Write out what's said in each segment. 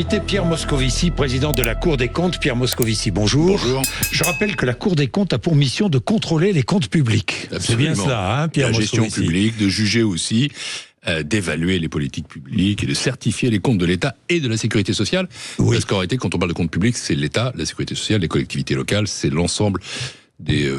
invité Pierre Moscovici, président de la Cour des comptes. Pierre Moscovici, bonjour. Bonjour. Je rappelle que la Cour des comptes a pour mission de contrôler les comptes publics. C'est bien cela, hein, Pierre Moscovici. La gestion publique, de juger aussi, d'évaluer les politiques publiques et de certifier les comptes de l'État et de la sécurité sociale. Oui. Parce qu'en réalité, quand on parle de comptes publics, c'est l'État, la sécurité sociale, les collectivités locales, c'est l'ensemble des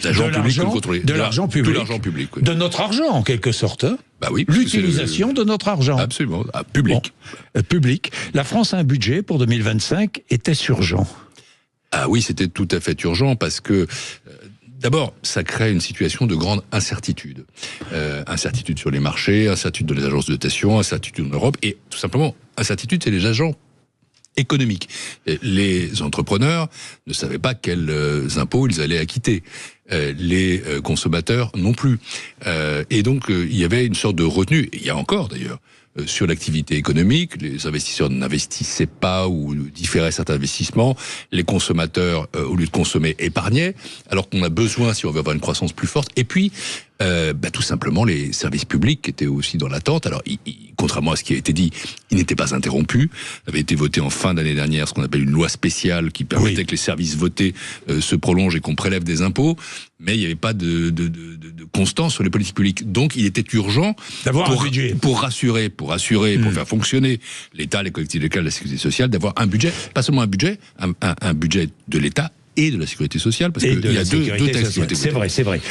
agents publics que vous contrôlez. De l'argent public. Tout l'argent public. Oui. De notre argent, en quelque sorte. Bah oui, l'utilisation de notre argent. Absolument. Public. Bon, public. La France a un budget pour 2025. Était-ce urgent? Ah oui, c'était tout à fait urgent parce que d'abord, ça crée une situation de grande incertitude. Incertitude sur les marchés, incertitude dans les agences de notation, incertitude en Europe, et tout simplement, incertitude, c'est les agents économiques. Les entrepreneurs ne savaient pas quels impôts ils allaient acquitter. Les consommateurs non plus. Et donc, il y avait une sorte de retenue, et il y a encore d'ailleurs, sur l'activité économique. Les investisseurs n'investissaient pas ou différaient certains investissements. Les consommateurs, au lieu de consommer, épargnaient, alors qu'on a besoin, si on veut avoir une croissance plus forte. Et puis, tout simplement, les services publics étaient aussi dans l'attente. Alors, contrairement à ce qui a été dit, ils n'étaient pas interrompus. Il avait été voté en fin d'année dernière ce qu'on appelle une loi spéciale qui permettait que les services votés se prolongent et qu'on prélève des impôts. Mais il n'y avait pas de constance sur les politiques publiques. Donc, il était urgent d'avoir un budget pour assurer, pour faire fonctionner l'État, les collectivités locales, la sécurité sociale, d'avoir un budget, pas seulement un budget, un budget de l'État et de la sécurité sociale, parce qu'il y a deux textes qui ont été votés. C'est vrai.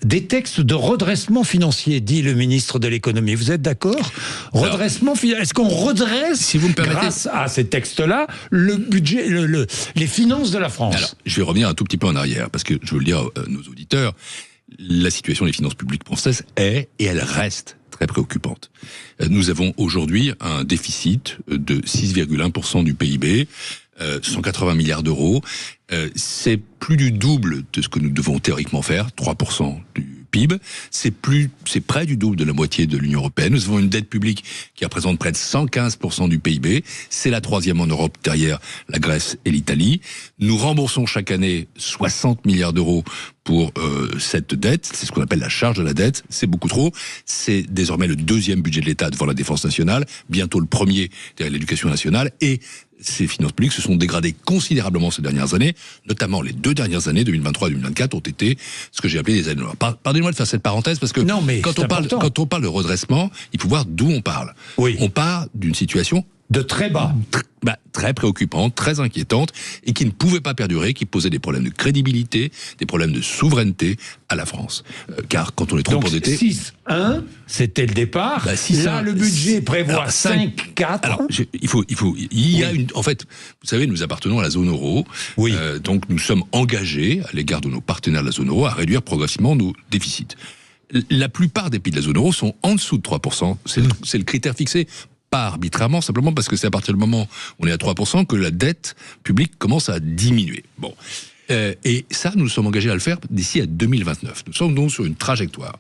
Des textes de redressement financier, dit le ministre de l'économie. Vous êtes d'accord? Redressement financier. Est-ce qu'on redresse, si vous me permettez, grâce à ces textes-là, le budget, les finances de la France? Alors, je vais revenir un tout petit peu en arrière, parce que je veux le dire à nos auditeurs, la situation des finances publiques françaises est, et elle reste, très préoccupante. Nous avons aujourd'hui un déficit de 6,1% du PIB, 180 milliards d'euros. C'est plus du double de ce que nous devons théoriquement faire, 3% du PIB. C'est près du double de la moitié de l'Union européenne. Nous avons une dette publique qui représente près de 115% du PIB. C'est la troisième en Europe derrière la Grèce et l'Italie. Nous remboursons chaque année 60 milliards d'euros pour cette dette. C'est ce qu'on appelle la charge de la dette. C'est beaucoup trop. C'est désormais le deuxième budget de l'État devant la défense nationale, bientôt le premier derrière l'éducation nationale, et ces finances publiques se sont dégradées considérablement ces dernières années, notamment les 2 dernières années, 2023 et 2024, ont été ce que j'ai appelé des années noires. Pardonnez-moi de faire cette parenthèse, parce que quand on parle de redressement, il faut voir d'où on parle. Oui. On part d'une situation de très bas. Très préoccupante, très inquiétante, et qui ne pouvait pas perdurer, qui posait des problèmes de crédibilité, des problèmes de souveraineté à la France. Car quand on est trop endetté... 6,1, c'était le départ. Là, le budget prévoit 5,4. Alors, en fait, vous savez, nous appartenons à la zone euro. Oui. Donc, nous sommes engagés, à l'égard de nos partenaires de la zone euro, à réduire progressivement nos déficits. La plupart des pays de la zone euro sont en dessous de 3%. C'est le critère fixé. Pas arbitrairement, simplement parce que c'est à partir du moment où on est à 3% que la dette publique commence à diminuer. Bon. Et ça, nous sommes engagés à le faire d'ici à 2029. Nous sommes donc sur une trajectoire.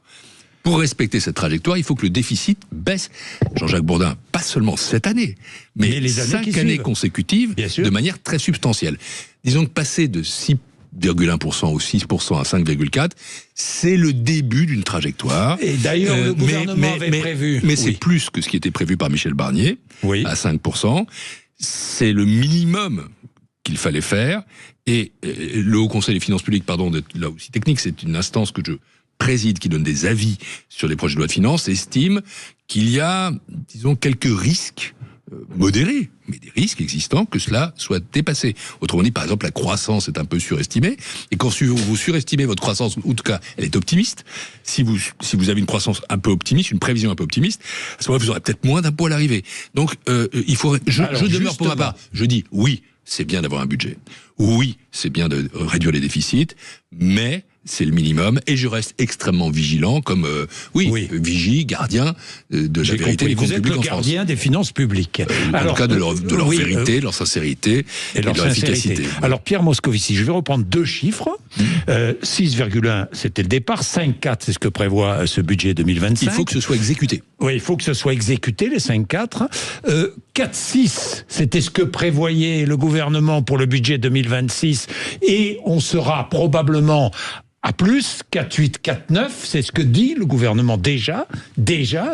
Pour respecter cette trajectoire, il faut que le déficit baisse. Jean-Jacques Bourdin, pas seulement cette année, mais les 5 années consécutives, de manière très substantielle. Disons que passer de 6,1% ou 6% à 5,4%, c'est le début d'une trajectoire. Et d'ailleurs, le gouvernement avait prévu. Mais c'est plus que ce qui était prévu par Michel Barnier, à 5%. C'est le minimum qu'il fallait faire. Et le Haut Conseil des finances publiques, pardon d'être là aussi technique, c'est une instance que je préside, qui donne des avis sur les projets de loi de finances, estime qu'il y a, disons, quelques risques modérés, mais des risques existants, que cela soit dépassé. Autrement dit, par exemple, la croissance est un peu surestimée, et quand vous surestimez votre croissance, ou en tout cas, elle est optimiste, si vous avez une croissance un peu optimiste, une prévision un peu optimiste, à ce moment-là, vous aurez peut-être moins d'impôts à l'arrivée. Donc, je demeure pour ma part, je dis, oui, c'est bien d'avoir un budget. Oui, c'est bien de réduire les déficits, mais c'est le minimum, et je reste extrêmement vigilant, comme vigie, gardien de la vérité des comptes publics en France. Vous êtes le gardien des finances publiques. En tout cas, de leur vérité, de leur sincérité et de leur efficacité. Alors, Pierre Moscovici, je vais reprendre 2 chiffres. 6,1, c'était le départ. 5,4, c'est ce que prévoit ce budget 2025. Il faut que ce soit exécuté. Oui, il faut que ce soit exécuté, les 5,4. 4,6, c'était ce que prévoyait le gouvernement pour le budget 2026. Et on sera probablement à plus, 4,8, 4,9, c'est ce que dit le gouvernement déjà,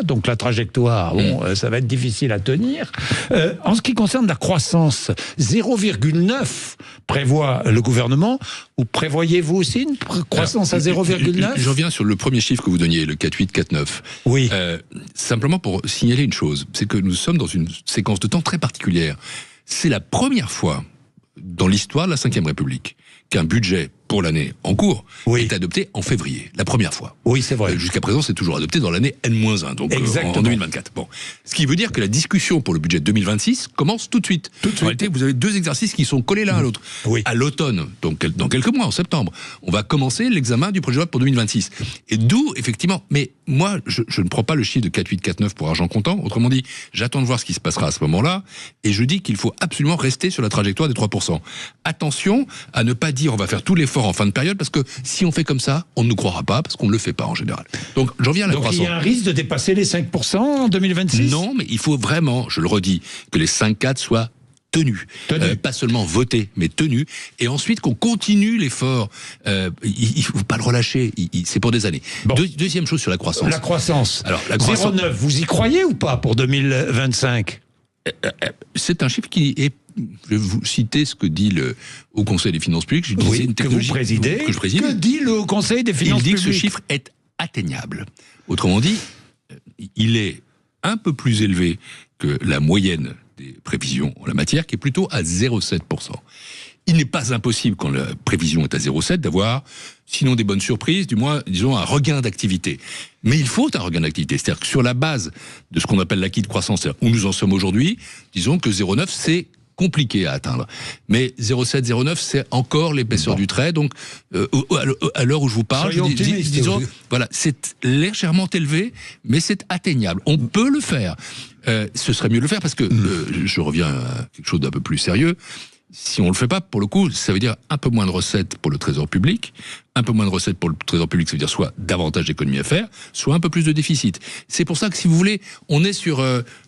donc la trajectoire, ça va être difficile à tenir. En ce qui concerne la croissance, 0,9 prévoit le gouvernement, ou prévoyez-vous aussi une croissance à 0,9 ? Je reviens sur le premier chiffre que vous donniez, le 4,8, 4,9. Oui. Simplement pour signaler une chose, c'est que nous sommes dans une séquence de temps très particulière. C'est la première fois dans l'histoire de la Ve République qu'un budget pour l'année en cours est adopté en février, la première fois. Oui, c'est vrai. Jusqu'à présent, c'est toujours adopté dans l'année N-1, donc en 2024. Bon. Ce qui veut dire que la discussion pour le budget 2026 commence tout de suite. En réalité, vous avez deux exercices qui sont collés l'un à l'autre. Oui. À l'automne, donc dans quelques mois, en septembre, on va commencer l'examen du projet de loi pour 2026. Et d'où, effectivement, mais moi, je ne prends pas le chiffre de 4,8, 4,9 pour argent comptant. Autrement dit, j'attends de voir ce qui se passera à ce moment-là, et je dis qu'il faut absolument rester sur la trajectoire des 3%. Attention à ne pas dire on va faire tout l'effort en fin de période, parce que si on fait comme ça, on ne nous croira pas, parce qu'on ne le fait pas en général. Donc j'en viens à la croissance. Donc il y a un risque de dépasser les 5% en 2026 ? Non, mais il faut vraiment, je le redis, que les 5,4 soient tenus. Pas seulement votés, mais tenus. Et ensuite qu'on continue l'effort. Il ne faut pas le relâcher. C'est pour des années. Bon. Deuxième chose sur la croissance. La croissance. Alors, la croissance. 0,9, vous y croyez ou pas pour 2025 ? C'est un chiffre qui est... Je vais vous citer ce que dit le Haut Conseil des finances publiques. Une technologie que je préside. Que dit le Haut Conseil des finances publiques ? Il dit que ce chiffre est atteignable. Autrement dit, il est un peu plus élevé que la moyenne des prévisions en la matière, qui est plutôt à 0,7%. Il n'est pas impossible, quand la prévision est à 0,7, d'avoir, sinon des bonnes surprises, du moins, disons, un regain d'activité. Mais il faut un regain d'activité. C'est-à-dire que sur la base de ce qu'on appelle l'acquis de croissance, c'est-à-dire où nous en sommes aujourd'hui, disons que 0,9, c'est compliqué à atteindre. Mais 0,7, 0,9, c'est encore l'épaisseur du trait. Donc, à l'heure où je vous parle, disons, voilà, c'est légèrement élevé, mais c'est atteignable. On peut le faire. Ce serait mieux de le faire parce que, je reviens à quelque chose d'un peu plus sérieux. Si on le fait pas, pour le coup, ça veut dire un peu moins de recettes pour le trésor public. Un peu moins de recettes pour le trésor public, ça veut dire soit davantage d'économies à faire, soit un peu plus de déficit. C'est pour ça que, si vous voulez, on est sur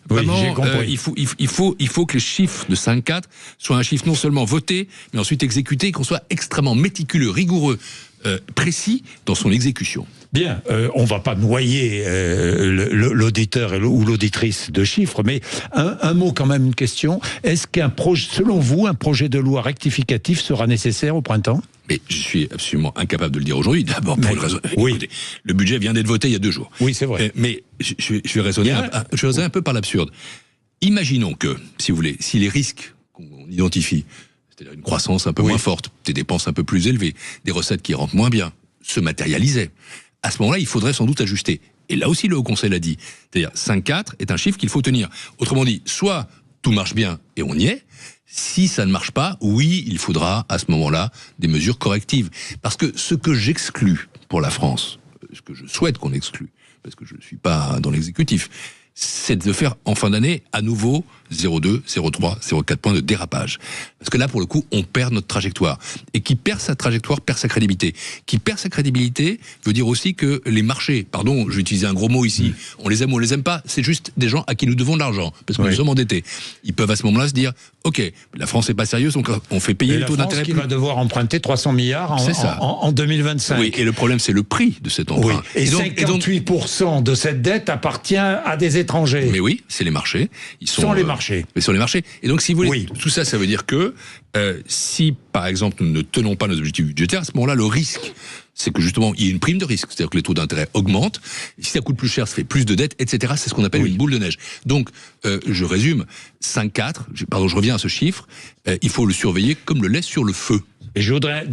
vraiment, il faut que les chiffres de 5,4 soient un chiffre non seulement voté, mais ensuite exécuté, qu'on soit extrêmement méticuleux, rigoureux, précis dans son exécution. Bien, on va pas noyer l'auditeur ou l'auditrice de chiffres, mais un mot quand même, une question. Est-ce selon vous, un projet de loi rectificatif sera nécessaire au printemps ? Mais je suis absolument incapable de le dire aujourd'hui. D'abord, pour une raison. Oui. Écoutez, le budget vient d'être voté il y a 2 jours. Oui, c'est vrai. Mais je vais raisonner un peu par l'absurde. Imaginons que, si vous voulez, si les risques qu'on identifie, c'est-à-dire une croissance un peu moins forte, des dépenses un peu plus élevées, des recettes qui rentrent moins bien, se matérialisaient, à ce moment-là, il faudrait sans doute ajuster. Et là aussi, le Haut Conseil l'a dit. C'est-à-dire, 5,4 est un chiffre qu'il faut tenir. Autrement dit, soit tout marche bien et on y est. Si ça ne marche pas, oui, il faudra à ce moment-là des mesures correctives. Parce que ce que j'exclus pour la France, ce que je souhaite qu'on exclue, parce que je ne suis pas dans l'exécutif, c'est de faire en fin d'année à nouveau 0,2, 0,3, 0,4 points de dérapage. Parce que là, pour le coup, on perd notre trajectoire. Et qui perd sa trajectoire perd sa crédibilité. Qui perd sa crédibilité veut dire aussi que les marchés, pardon, je vais utiliser un gros mot ici, on les aime ou on les aime pas, c'est juste des gens à qui nous devons de l'argent, parce que nous sommes endettés. Ils peuvent à ce moment-là se dire, ok, la France n'est pas sérieuse, donc on fait payer le taux d'intérêt. Qui va devoir emprunter 300 milliards en 2025. Oui, et le problème, c'est le prix de cet emprunt. Oui. Et 58% de cette dette appartient à des étrangers. Mais oui, c'est les marchés. Ils sont les marchés. Mais sur les marchés. Et donc, si vous voulez, tout ça, ça veut dire que si, par exemple, nous ne tenons pas nos objectifs budgétaires, à ce moment-là, le risque, c'est que justement, il y ait une prime de risque. C'est-à-dire que les taux d'intérêt augmentent. Si ça coûte plus cher, ça fait plus de dettes, etc. C'est ce qu'on appelle une boule de neige. Donc, je résume, 5,4, pardon, je reviens à ce chiffre, il faut le surveiller comme le lait sur le feu. Et je voudrais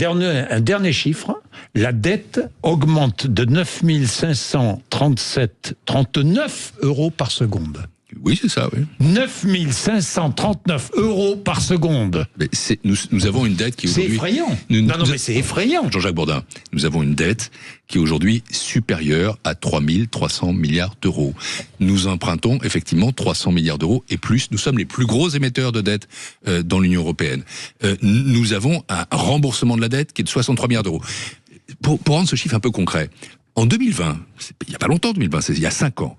un dernier chiffre. La dette augmente de 9 539 euros par seconde. Oui, c'est ça, oui. 9 539 euros par seconde. Mais nous avons une dette qui aujourd'hui... C'est effrayant. Mais c'est effrayant. Jean-Jacques Bourdin, nous avons une dette qui est aujourd'hui supérieure à 3 300 milliards d'euros. Nous empruntons effectivement 300 milliards d'euros et plus. Nous sommes les plus gros émetteurs de dette dans l'Union européenne. Nous avons un remboursement de la dette qui est de 63 milliards d'euros. Pour rendre ce chiffre un peu concret, en 2020, il n'y a pas longtemps 2020, c'est il y a 5 ans,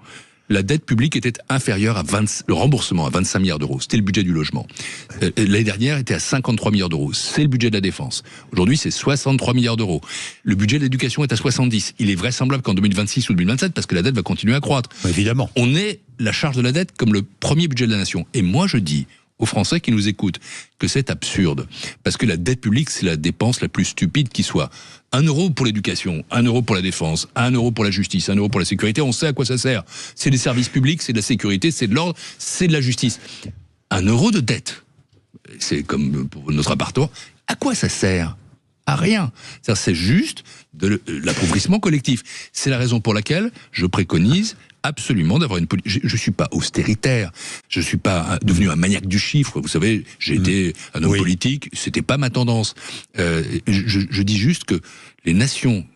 la dette publique était inférieure à le remboursement à 25 milliards d'euros. C'était le budget du logement. L'année dernière était à 53 milliards d'euros. C'est le budget de la défense. Aujourd'hui, c'est 63 milliards d'euros. Le budget de l'éducation est à 70. Il est vraisemblable qu'en 2026 ou 2027, parce que la dette va continuer à croître. Évidemment. On est la charge de la dette comme le premier budget de la nation. Et moi, je dis aux Français qui nous écoutent que c'est absurde. Parce que la dette publique, c'est la dépense la plus stupide qui soit. 1 euro pour l'éducation, 1 euro pour la défense, 1 euro pour la justice, 1 euro pour la sécurité, on sait à quoi ça sert. C'est des services publics, c'est de la sécurité, c'est de l'ordre, c'est de la justice. 1 euro de dette, c'est comme pour notre appartement, à quoi ça sert ? À rien. C'est juste de l'appauvrissement collectif. C'est la raison pour laquelle je préconise absolument d'avoir une politique. Je suis pas austéritaire, je suis pas devenu un maniaque du chiffre. Vous savez, j'ai été un homme politique, c'était pas ma tendance. Je dis juste que les nations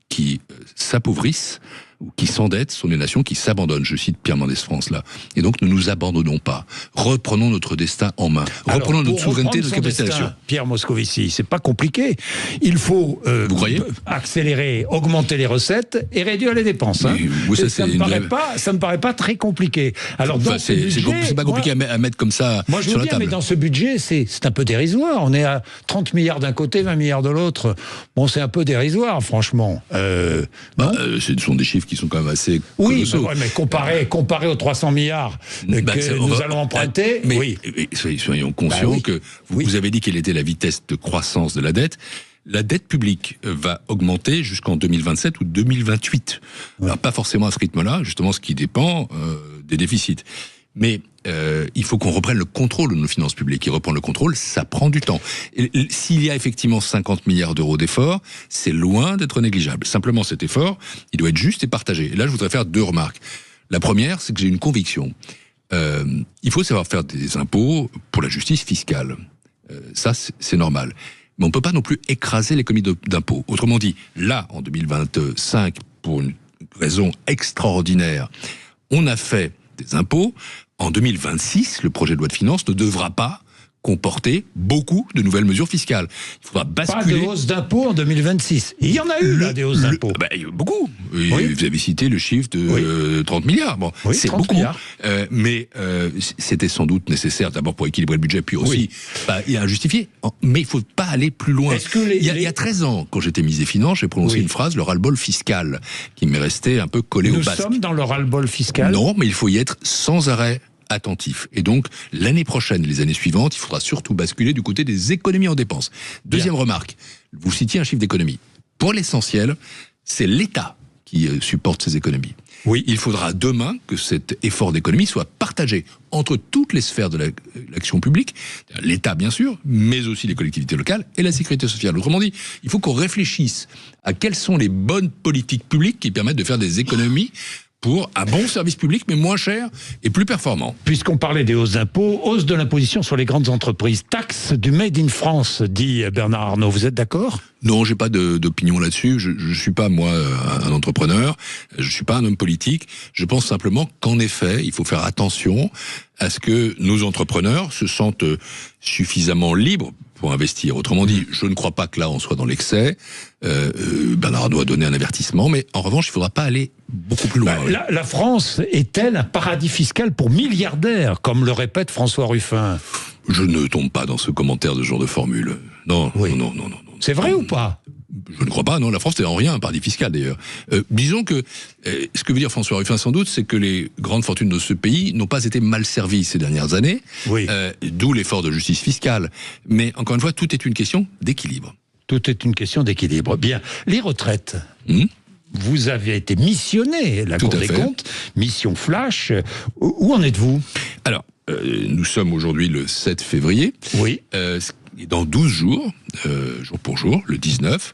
qui s'appauvrissent ou qui s'endettent sont des nations qui s'abandonnent. Je cite Pierre Mendès France là. Et donc ne nous abandonnons pas. Reprenons notre destin en main. Reprenons notre souveraineté, notre capacité d'action. Pierre Moscovici, c'est pas compliqué. Il faut vous croyez accélérer, augmenter les recettes et réduire les dépenses. Hein. Oui, ça me paraît pas très compliqué. Alors enfin, c'est pas compliqué à mettre comme ça moi, je sur veux la dire, table. Mais dans ce budget, c'est un peu dérisoire. On est à 30 milliards d'un côté, 20 milliards de l'autre. Bon, c'est un peu dérisoire, franchement. Ce sont des chiffres qui sont quand même assez colossaux. Oui, mais comparé aux 300 milliards que nous allons emprunter, mais soyons conscients que vous avez dit quelle était la vitesse de croissance de la dette. La dette publique va augmenter jusqu'en 2027 ou 2028. Alors pas forcément à ce rythme-là, justement ce qui dépend des déficits. Mais il faut qu'on reprenne le contrôle de nos finances publiques. Et reprendre le contrôle, ça prend du temps. S'il y a effectivement 50 milliards d'euros d'efforts, c'est loin d'être négligeable. Simplement, cet effort, il doit être juste et partagé. Et là, je voudrais faire 2 remarques. La première, c'est que j'ai une conviction. Il faut savoir faire des impôts pour la justice fiscale. Ça, c'est normal. Mais on ne peut pas non plus écraser l'économie d'impôts. Autrement dit, là, en 2025, pour une raison extraordinaire, on a fait des impôts. En 2026, le projet de loi de finances ne devra pas comporter beaucoup de nouvelles mesures fiscales. Il faudra basculer... Pas de hausse d'impôts en 2026. Il y en a eu, là, des hausses d'impôts. Beaucoup. Oui. Vous avez cité le chiffre de 30 milliards. Bon, c'est beaucoup. Mais c'était sans doute nécessaire, d'abord pour équilibrer le budget, puis aussi il y a injustifié. Mais il ne faut pas aller plus loin. Il y a 13 ans, quand j'étais ministre des Finances, j'ai prononcé une phrase, le ras-le-bol fiscal, qui m'est resté un peu collé au basque. Nous sommes dans le ras-le-bol fiscal. Non, mais il faut y être sans arrêt attentif. Et donc, l'année prochaine, les années suivantes, il faudra surtout basculer du côté des économies en dépenses. Deuxième remarque, vous citiez un chiffre d'économie. Pour l'essentiel, c'est l'État qui supporte ces économies. Oui. Il faudra demain que cet effort d'économie soit partagé entre toutes les sphères de l'action publique, l'État bien sûr, mais aussi les collectivités locales et la sécurité sociale. Autrement dit, il faut qu'on réfléchisse à quelles sont les bonnes politiques publiques qui permettent de faire des économies pour un bon service public, mais moins cher et plus performant. Puisqu'on parlait des hausses d'impôts, hausse de l'imposition sur les grandes entreprises, taxe du Made in France, dit Bernard Arnault. Vous êtes d'accord ? Non, j'ai pas d'opinion là-dessus. Je suis pas, moi, un entrepreneur. Je suis pas un homme politique. Je pense simplement qu'en effet, il faut faire attention à ce que nos entrepreneurs se sentent suffisamment libres pour investir. Autrement dit, je ne crois pas que là, on soit dans l'excès. Bernard Arnault a donné un avertissement, mais en revanche, il ne faudra pas aller beaucoup plus loin. La France est-elle un paradis fiscal pour milliardaires, comme le répète François Ruffin ? Je ne tombe pas dans ce commentaire de ce genre de formule. Non. C'est vrai ou pas ? Je ne crois pas, non. La France n'est en rien un paradis fiscal, d'ailleurs. Disons que, ce que veut dire François Ruffin, sans doute, c'est que les grandes fortunes de ce pays n'ont pas été mal servies ces dernières années. Oui. D'où l'effort de justice fiscale. Mais, encore une fois, tout est une question d'équilibre. Tout est une question d'équilibre. Bien. Les retraites. Vous avez été missionné, la Cour des comptes, mission flash. Où en êtes-vous ? Alors, nous sommes aujourd'hui le 7 février. Oui. Et dans 12 jours, jour pour jour, le 19,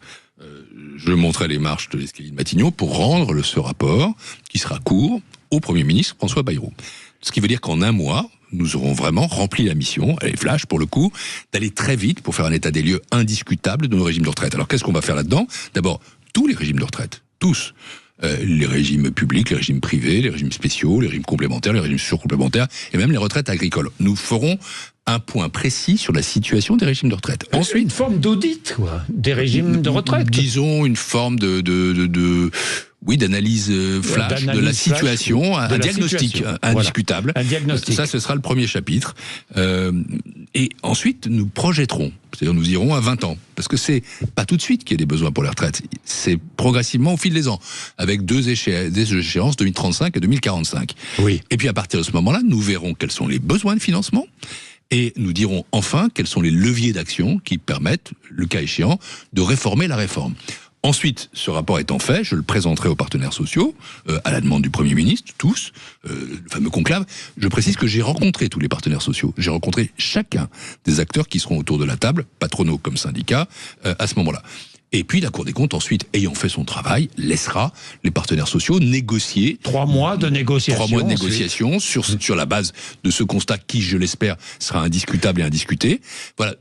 je monterai les marches de l'escalier de Matignon pour rendre ce rapport, qui sera court, au Premier ministre François Bayrou. Ce qui veut dire qu'en un mois, nous aurons vraiment rempli la mission, elle est flash pour le coup, d'aller très vite pour faire un état des lieux indiscutable de nos régimes de retraite. Alors qu'est-ce qu'on va faire là-dedans ? D'abord, tous les régimes de retraite, tous. Les régimes publics, les régimes privés, les régimes spéciaux, les régimes complémentaires, les régimes surcomplémentaires et même les retraites agricoles. Nous ferons un point précis sur la situation des régimes de retraite. Ensuite, une forme d'audit, quoi, des régimes de retraite. Disons une forme Oui, d'analyse flash de la situation, un diagnostic indiscutable. Voilà. Un diagnostic. Ça, ce sera le premier chapitre. Et ensuite, nous projetterons, c'est-à-dire nous irons à 20 ans. Parce que c'est pas tout de suite qu'il y a des besoins pour les retraites. C'est progressivement au fil des ans, avec deux échéances, 2035 et 2045. Oui. Et puis à partir de ce moment-là, nous verrons quels sont les besoins de financement. Et nous dirons enfin quels sont les leviers d'action qui permettent, le cas échéant, de réformer la réforme. Ensuite, ce rapport étant fait, je le présenterai aux partenaires sociaux, à la demande du Premier ministre, tous, le fameux conclave. Je précise que j'ai rencontré tous les partenaires sociaux. J'ai rencontré chacun des acteurs qui seront autour de la table, patronaux comme syndicats, à ce moment-là. Et puis la Cour des comptes, ensuite, ayant fait son travail, laissera les partenaires sociaux négocier. 3 mois de négociation. 3 mois de négociation sur la base de ce constat qui, je l'espère, sera indiscutable et indiscuté. Voilà.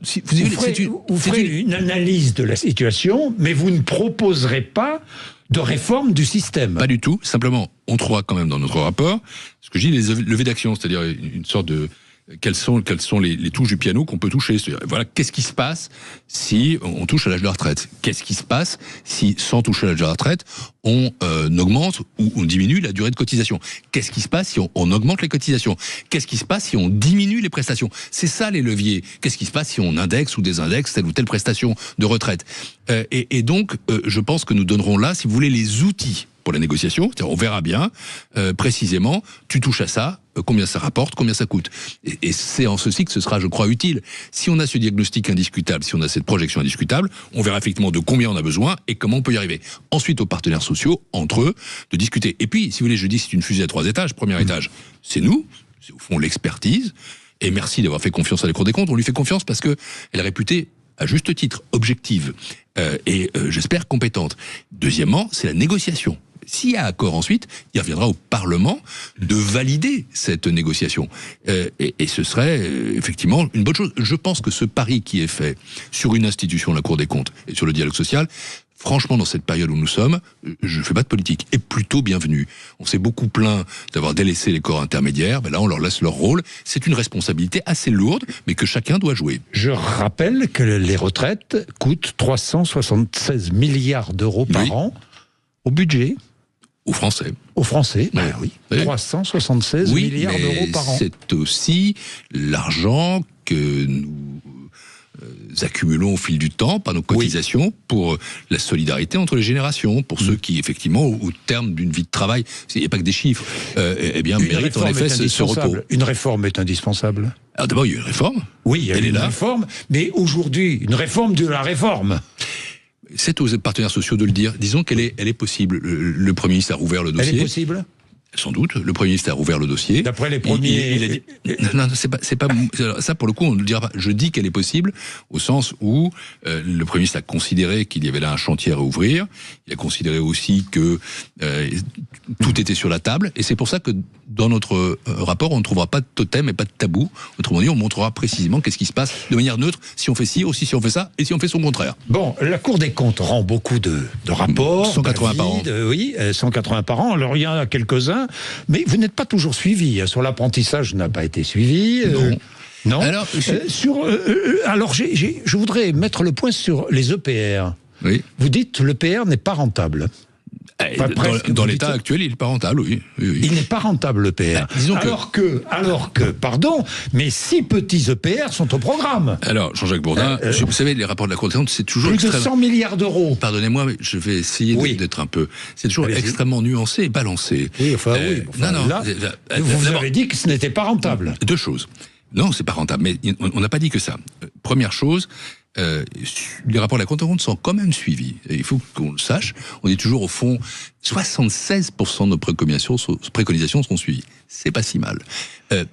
Vous ferez une analyse de la situation, mais vous ne proposerez pas de réforme du système. Pas du tout. Simplement, on trouvera quand même dans notre rapport ce que je dis, les levées d'action, c'est-à-dire une sorte de... Quelles sont les touches du piano qu'on peut toucher. Voilà, qu'est-ce qui se passe si on touche à l'âge de la retraite? Qu'est-ce qui se passe si, sans toucher à l'âge de la retraite, on augmente ou on diminue la durée de cotisation? Qu'est-ce qui se passe si on augmente les cotisations? Qu'est-ce qui se passe si on diminue les prestations? C'est ça les leviers. Qu'est-ce qui se passe si on indexe ou désindexe telle ou telle prestation de retraite? Et donc, je pense que nous donnerons là, si vous voulez, les outils pour la négociation. On verra bien précisément, tu touches à ça, combien ça rapporte, combien ça coûte. Et c'est en ceci que ce sera, je crois, utile. Si on a ce diagnostic indiscutable, si on a cette projection indiscutable, on verra effectivement de combien on a besoin et comment on peut y arriver. Ensuite, aux partenaires sociaux, entre eux, de discuter. Et puis, si vous voulez, je dis c'est une fusée à 3 étages. Premier étage, c'est nous, c'est au fond l'expertise. Et merci d'avoir fait confiance à la Cour des comptes. On lui fait confiance parce que elle est réputée, à juste titre, objective et j'espère compétente. Deuxièmement, c'est la négociation. S'il y a accord ensuite, il reviendra au Parlement de valider cette négociation. Et ce serait effectivement une bonne chose. Je pense que ce pari qui est fait sur une institution, la Cour des comptes, et sur le dialogue social, franchement, dans cette période où nous sommes, je ne fais pas de politique, est plutôt bienvenu. On s'est beaucoup plaint d'avoir délaissé les corps intermédiaires. Ben là, on leur laisse leur rôle. C'est une responsabilité assez lourde, mais que chacun doit jouer. Je rappelle que les retraites coûtent 376 milliards d'euros par an au budget. Aux Français. Aux Français, ben oui. 376 milliards d'euros par an. C'est aussi l'argent que nous accumulons au fil du temps par nos cotisations pour la solidarité entre les générations, pour ceux qui, effectivement, au terme d'une vie de travail, il n'y a pas que des chiffres, eh bien, méritent en effet ce repos. Une réforme est indispensable. Alors d'abord, il y a une réforme. Oui, il y a une réforme, mais aujourd'hui, une réforme de la réforme. C'est aux partenaires sociaux de le dire. Disons qu'elle est possible. Le Premier ministre a rouvert le dossier. Elle est possible ? Sans doute. Le Premier ministre a rouvert le dossier. D'après les premiers... Il a dit... Non, c'est pas... Ça, pour le coup, on ne le dira pas. Je dis qu'elle est possible au sens où le Premier ministre a considéré qu'il y avait là un chantier à ouvrir. Il a considéré aussi que tout était sur la table. Et c'est pour ça que dans notre rapport, on ne trouvera pas de totem et pas de tabou. Autrement dit, on montrera précisément qu'est-ce qui se passe de manière neutre si on fait ci, aussi si on fait ça, et si on fait son contraire. Bon, la Cour des comptes rend beaucoup de rapports. 180 par an. Oui, 180 par an. Alors, il y en a quelques-uns. Mais vous n'êtes pas toujours suivi. Sur l'apprentissage, n'a pas été suivi. Non. Alors, je voudrais mettre le point sur les EPR. Oui. Vous dites que l'EPR n'est pas rentable. Enfin, dans l'état actuel, il n'est pas rentable, oui. Il n'est pas rentable, l'EPR. Alors que, pardon, mais 6 petits EPR sont au programme. Alors, Jean-Jacques Bourdin, vous savez, les rapports de la Cour des comptes, c'est toujours plus de 100 milliards d'euros. Pardonnez-moi, mais je vais essayer d'être un peu... C'est toujours extrêmement nuancé et balancé. Oui, vous avez dit que ce n'était pas rentable. 2 choses. Non, c'est pas rentable, mais on n'a pas dit que ça. Première chose... les rapports de la Cour des comptes sont quand même suivis. Et il faut qu'on le sache. On est toujours au fond, 76% de nos préconisations sont suivies. C'est pas si mal.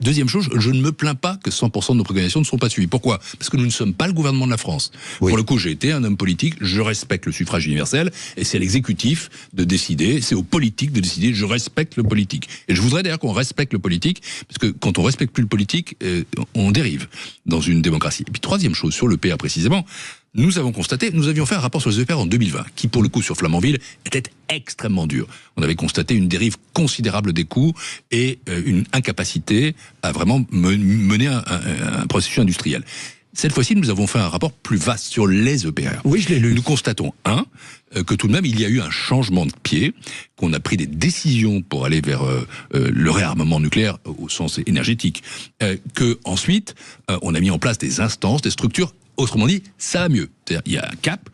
Deuxième chose, je ne me plains pas que 100% de nos préconisations ne sont pas suivies. Pourquoi ? Parce que nous ne sommes pas le gouvernement de la France. Oui. Pour le coup, j'ai été un homme politique, je respecte le suffrage universel, et c'est à l'exécutif de décider, c'est aux politiques de décider, je respecte le politique. Et je voudrais d'ailleurs qu'on respecte le politique, parce que quand on respecte plus le politique, on dérive dans une démocratie. Et puis troisième chose, sur le PA précisément, nous avons constaté, nous avions fait un rapport sur les EPR en 2020, qui pour le coup sur Flamanville était extrêmement dur. On avait constaté une dérive considérable des coûts et une incapacité à vraiment mener un processus industriel. Cette fois-ci, nous avons fait un rapport plus vaste sur les EPR. Oui, je l'ai lu. Nous constatons, que tout de même, il y a eu un changement de pied, qu'on a pris des décisions pour aller vers le réarmement nucléaire au sens énergétique, que ensuite, on a mis en place des instances, des structures. Autrement dit, ça va mieux. C'est-à-dire, il y a un cap,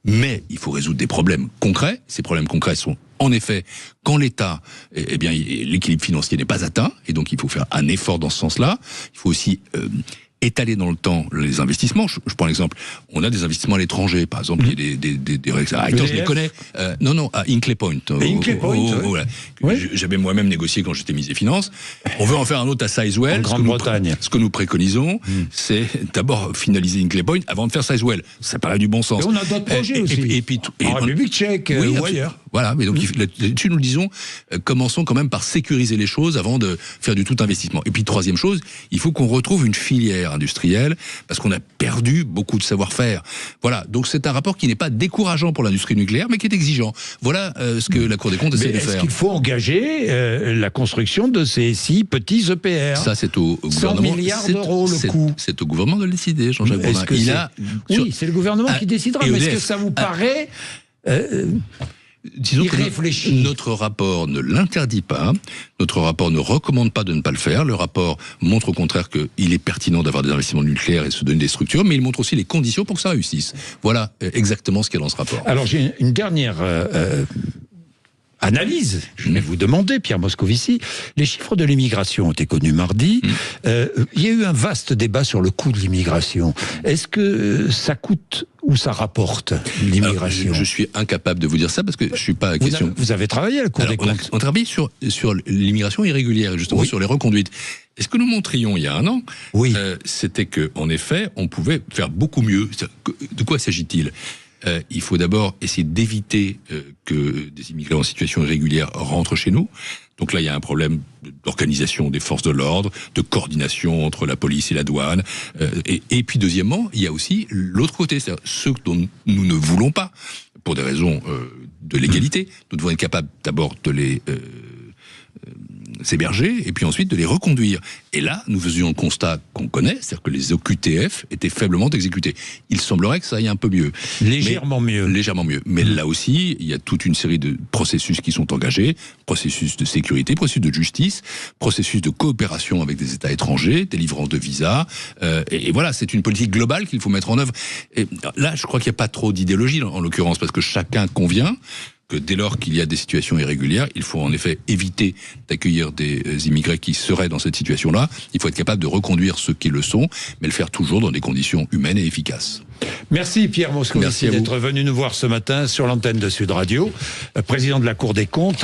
mais il faut résoudre des problèmes concrets. Ces problèmes concrets sont, en effet, quand l'État, l'équilibre financier n'est pas atteint, et donc il faut faire un effort dans ce sens-là. Il faut aussi étaler dans le temps les investissements. Je prends l'exemple, on a des investissements à l'étranger, par exemple, il y a des réacteurs, je les connais. Non, à Hinkley Point. J'avais moi-même négocié quand j'étais ministre des Finances. On veut en faire un autre à Sizewell. En Grande-Bretagne. Ce que nous préconisons, c'est d'abord finaliser Hinkley Point avant de faire Sizewell. Ça paraît du bon sens. Et on a d'autres projets aussi. En République tchèque ou ailleurs. Voilà, mais donc là-dessus, nous le disons, commençons quand même par sécuriser les choses avant de faire du tout investissement. Et puis, troisième chose, il faut qu'on retrouve une filière industrielle, parce qu'on a perdu beaucoup de savoir-faire. Voilà, donc c'est un rapport qui n'est pas décourageant pour l'industrie nucléaire, mais qui est exigeant. Voilà ce que la Cour des comptes essaie de faire. Est-ce qu'il faut engager la construction de ces 6 petits EPR? Ça, c'est au gouvernement. 100 milliards d'euros le coût. C'est au gouvernement de le décider, Jean-Jacques Bourdin. Oui, c'est le gouvernement qui décidera, mais est-ce que ça vous paraît... Disons que notre rapport ne l'interdit pas, notre rapport ne recommande pas de ne pas le faire, le rapport montre au contraire qu'il est pertinent d'avoir des investissements nucléaires et de se donner des structures, mais il montre aussi les conditions pour que ça réussisse. Voilà exactement ce qu'il y a dans ce rapport. Alors j'ai une dernière analyse, je vais vous demander, Pierre Moscovici, les chiffres de l'immigration ont été connus mardi, il y a eu un vaste débat sur le coût de l'immigration. Est-ce que ça coûte ou ça rapporte l'immigration? Je suis incapable de vous dire ça parce que je suis pas à la question. Vous avez travaillé à la Cour des comptes. On travaille sur l'immigration irrégulière et justement sur les reconduites. Et ce que nous montrions il y a un an, c'était que, en effet, on pouvait faire beaucoup mieux. De quoi s'agit-il? Il faut d'abord essayer d'éviter que des immigrés en situation irrégulière rentrent chez nous. Donc là, il y a un problème d'organisation des forces de l'ordre, de coordination entre la police et la douane. Et puis deuxièmement, il y a aussi l'autre côté, c'est-à-dire ceux dont nous ne voulons pas, pour des raisons de légalité. Nous devons être capables d'abord de les s'héberger et puis ensuite de les reconduire. Et là, nous faisions le constat qu'on connaît, c'est-à-dire que les OQTF étaient faiblement exécutés. Il semblerait que ça aille un peu mieux. Légèrement mieux. Mais là aussi, il y a toute une série de processus qui sont engagés, processus de sécurité, processus de justice, processus de coopération avec des États étrangers, délivrance de visas. Et voilà, c'est une politique globale qu'il faut mettre en œuvre. Et là, je crois qu'il n'y a pas trop d'idéologie en l'occurrence, parce que chacun convient que dès lors qu'il y a des situations irrégulières, il faut en effet éviter d'accueillir des immigrés qui seraient dans cette situation-là. Il faut être capable de reconduire ceux qui le sont, mais le faire toujours dans des conditions humaines et efficaces. Merci Pierre Moscovici d'être venu nous voir ce matin sur l'antenne de Sud Radio, président de la Cour des comptes.